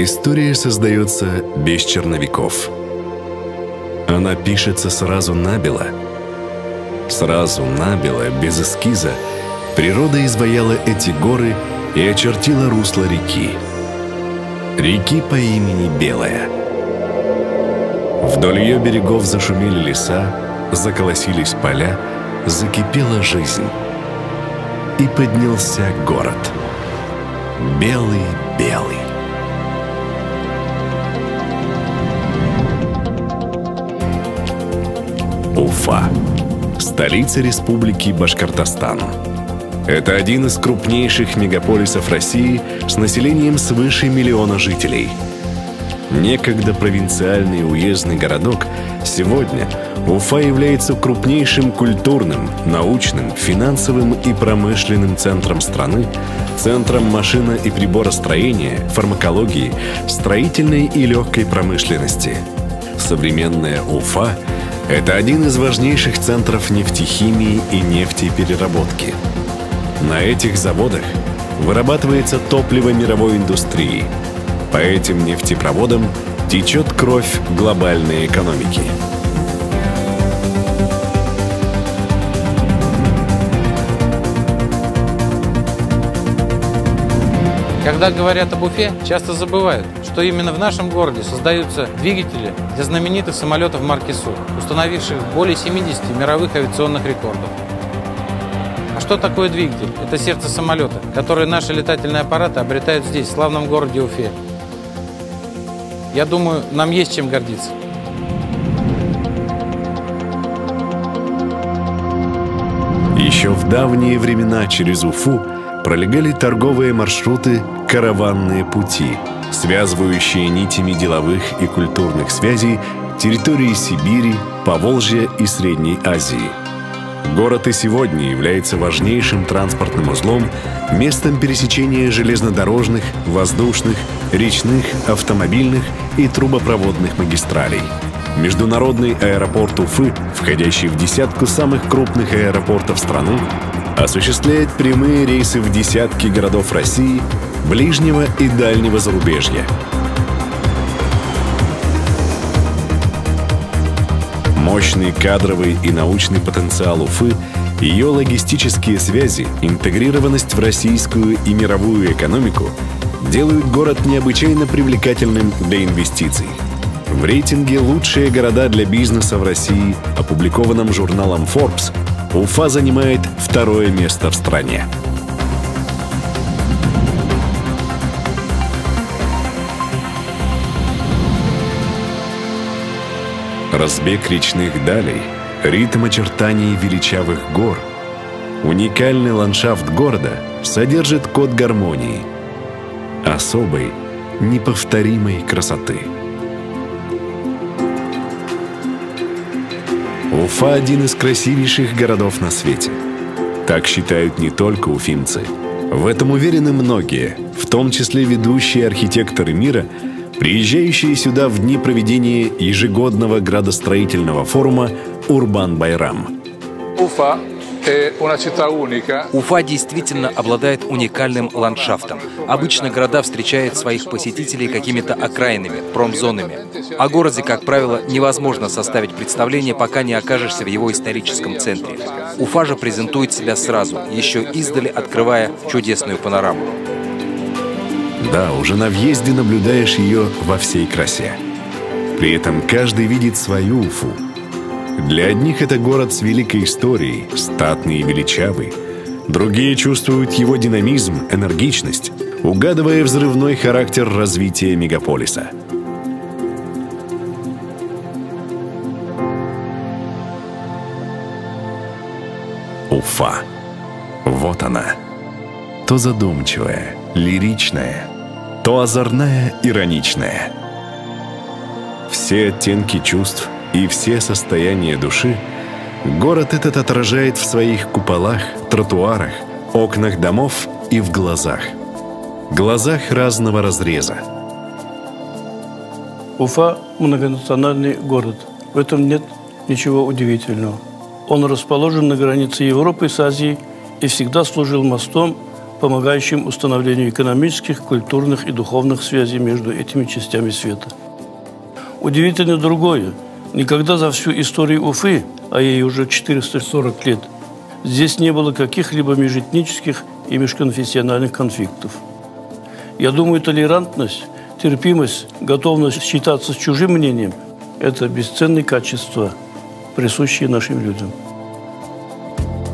История создается без черновиков. Она пишется сразу набело. Сразу набело, без эскиза, природа изваяла эти горы и очертила русло реки. Реки по имени Белая. Вдоль ее берегов зашумели леса, заколосились поля, закипела жизнь. И поднялся город. Белый-белый. Уфа. Столица Республики Башкортостан. Это один из крупнейших мегаполисов России с населением свыше 1 миллиона жителей. Некогда провинциальный и уездный городок, сегодня Уфа является крупнейшим культурным, научным, финансовым и промышленным центром страны, центром машино- и приборостроения, фармакологии, строительной и легкой промышленности. Современная Уфа – это один из важнейших центров нефтехимии и нефтепереработки. На этих заводах вырабатывается топливо мировой индустрии. По этим нефтепроводам течет кровь глобальной экономики. Когда говорят об Уфе, часто забывают, что именно в нашем городе создаются двигатели для знаменитых самолетов марки Су, установивших более 70 мировых авиационных рекордов. А что такое двигатель? Это сердце самолета, которое наши летательные аппараты обретают здесь, в славном городе Уфе. Я думаю, нам есть чем гордиться. Еще в давние времена через Уфу пролегали торговые маршруты, караванные пути, связывающие нитями деловых и культурных связей территории Сибири, Поволжья и Средней Азии. Город и сегодня является важнейшим транспортным узлом, местом пересечения железнодорожных, воздушных, речных, автомобильных и трубопроводных магистралей. Международный аэропорт Уфы, входящий в десятку самых крупных аэропортов страны, осуществляет прямые рейсы в десятки городов России, ближнего и дальнего зарубежья. Мощный кадровый и научный потенциал Уфы, ее логистические связи, интегрированность в российскую и мировую экономику делают город необычайно привлекательным для инвестиций. В рейтинге «Лучшие города для бизнеса в России», опубликованном журналом Forbes, Уфа занимает 2-е место в стране. Разбег речных далей, ритм очертаний величавых гор, уникальный ландшафт города содержит код гармонии, особой, неповторимой красоты. Уфа – один из красивейших городов на свете. Так считают не только уфимцы. В этом уверены многие, в том числе ведущие архитекторы мира, приезжающие сюда в дни проведения ежегодного градостроительного форума «Урбан-Байрам». Уфа действительно обладает уникальным ландшафтом. Обычно города встречают своих посетителей какими-то окраинами, промзонами. О городе, как правило, невозможно составить представление, пока не окажешься в его историческом центре. Уфа же презентует себя сразу, еще издали открывая чудесную панораму. Да, уже на въезде наблюдаешь ее во всей красе. При этом каждый видит свою Уфу. Для одних это город с великой историей, статный и величавый. Другие чувствуют его динамизм, энергичность, угадывая взрывной характер развития мегаполиса. Уфа. Вот она. То задумчивая, лиричная, то озорная, ироничная. Все оттенки чувств и все состояния души город этот отражает в своих куполах, тротуарах, окнах домов и в глазах. Глазах разного разреза. Уфа – многонациональный город. В этом нет ничего удивительного. Он расположен на границе Европы с Азией и всегда служил мостом помогающим установлению экономических, культурных и духовных связей между этими частями света. Удивительно другое. Никогда за всю историю Уфы, а ей уже 440 лет, здесь не было каких-либо межэтнических и межконфессиональных конфликтов. Я думаю, толерантность, терпимость, готовность считаться с чужим мнением – это бесценные качества, присущие нашим людям.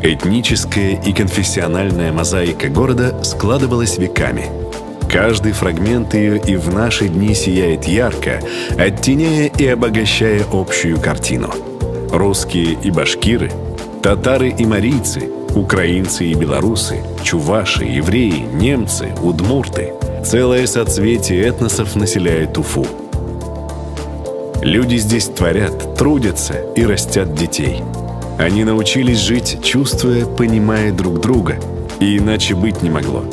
Этническая и конфессиональная мозаика города складывалась веками. Каждый фрагмент ее и в наши дни сияет ярко, оттеняя и обогащая общую картину. Русские и башкиры, татары и марийцы, украинцы и белорусы, чуваши, евреи, немцы, удмурты – целое соцветие этносов населяет Уфу. Люди здесь творят, трудятся и растят детей. Они научились жить, чувствуя, понимая друг друга, и иначе быть не могло.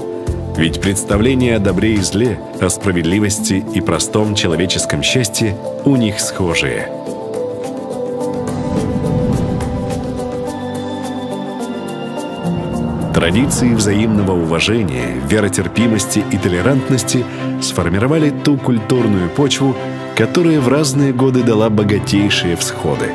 Ведь представления о добре и зле, о справедливости и простом человеческом счастье у них схожие. Традиции взаимного уважения, веротерпимости и толерантности сформировали ту культурную почву, которая в разные годы дала богатейшие всходы.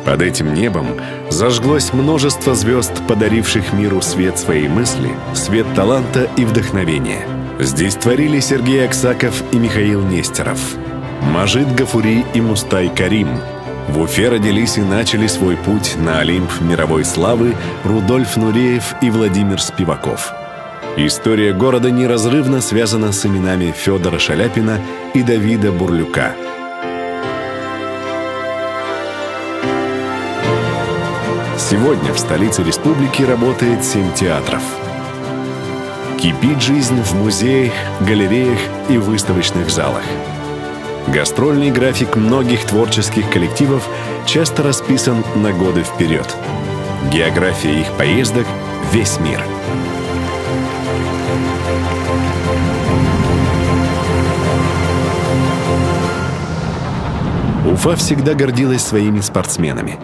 Под этим небом зажглось множество звезд, подаривших миру свет своей мысли, свет таланта и вдохновения. Здесь творили Сергей Аксаков и Михаил Нестеров, Мажид Гафури и Мустай Карим. В Уфе родились и начали свой путь на Олимп мировой славы Рудольф Нуреев и Владимир Спиваков. История города неразрывно связана с именами Федора Шаляпина и Давида Бурлюка. Сегодня в столице республики работает 7 театров. Кипит жизнь в музеях, галереях и выставочных залах. Гастрольный график многих творческих коллективов часто расписан на годы вперед. География их поездок – весь мир. Уфа всегда гордилась своими спортсменами.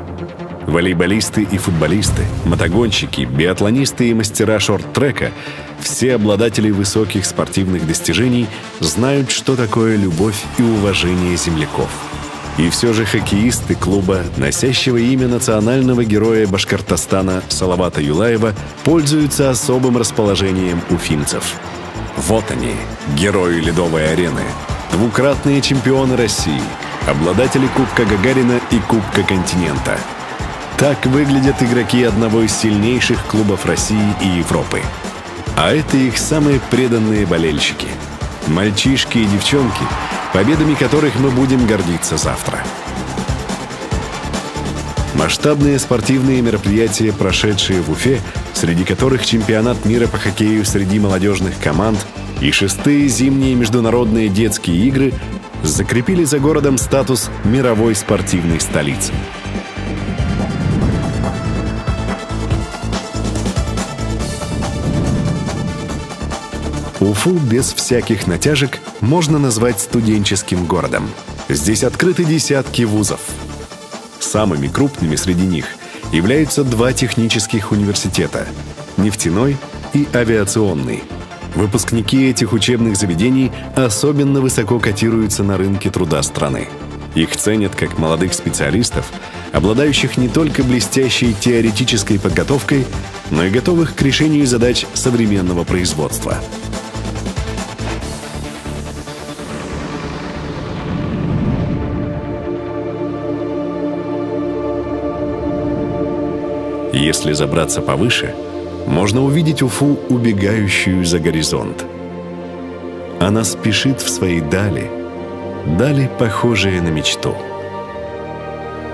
Волейболисты и футболисты, мотогонщики, биатлонисты и мастера шорт-трека – все обладатели высоких спортивных достижений знают, что такое любовь и уважение земляков. И все же хоккеисты клуба, носящего имя национального героя Башкортостана Салавата Юлаева, пользуются особым расположением уфимцев. Вот они, герои Ледовой арены, двукратные чемпионы России, обладатели Кубка Гагарина и Кубка Континента. Так выглядят игроки одного из сильнейших клубов России и Европы. А это их самые преданные болельщики. Мальчишки и девчонки, победами которых мы будем гордиться завтра. Масштабные спортивные мероприятия, прошедшие в Уфе, среди которых чемпионат мира по хоккею среди молодежных команд и 6-е зимние международные детские игры, закрепили за городом статус мировой спортивной столицы. Уфу без всяких натяжек можно назвать студенческим городом. Здесь открыты десятки вузов. Самыми крупными среди них являются 2 технических университета – нефтяной и авиационный. Выпускники этих учебных заведений особенно высоко котируются на рынке труда страны. Их ценят как молодых специалистов, обладающих не только блестящей теоретической подготовкой, но и готовых к решению задач современного производства. Если забраться повыше, можно увидеть Уфу, убегающую за горизонт. Она спешит в свои дали, дали, похожие на мечту.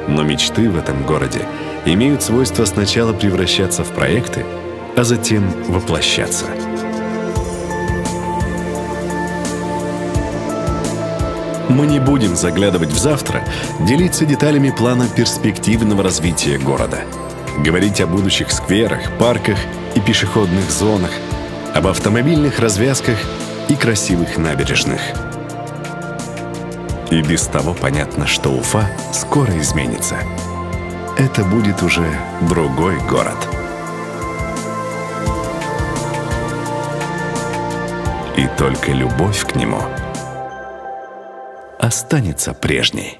Но мечты в этом городе имеют свойство сначала превращаться в проекты, а затем воплощаться. Мы не будем заглядывать в завтра, делиться деталями плана перспективного развития города. Говорить о будущих скверах, парках и пешеходных зонах, об автомобильных развязках и красивых набережных. И без того понятно, что Уфа скоро изменится. Это будет уже другой город. только любовь к нему останется прежней.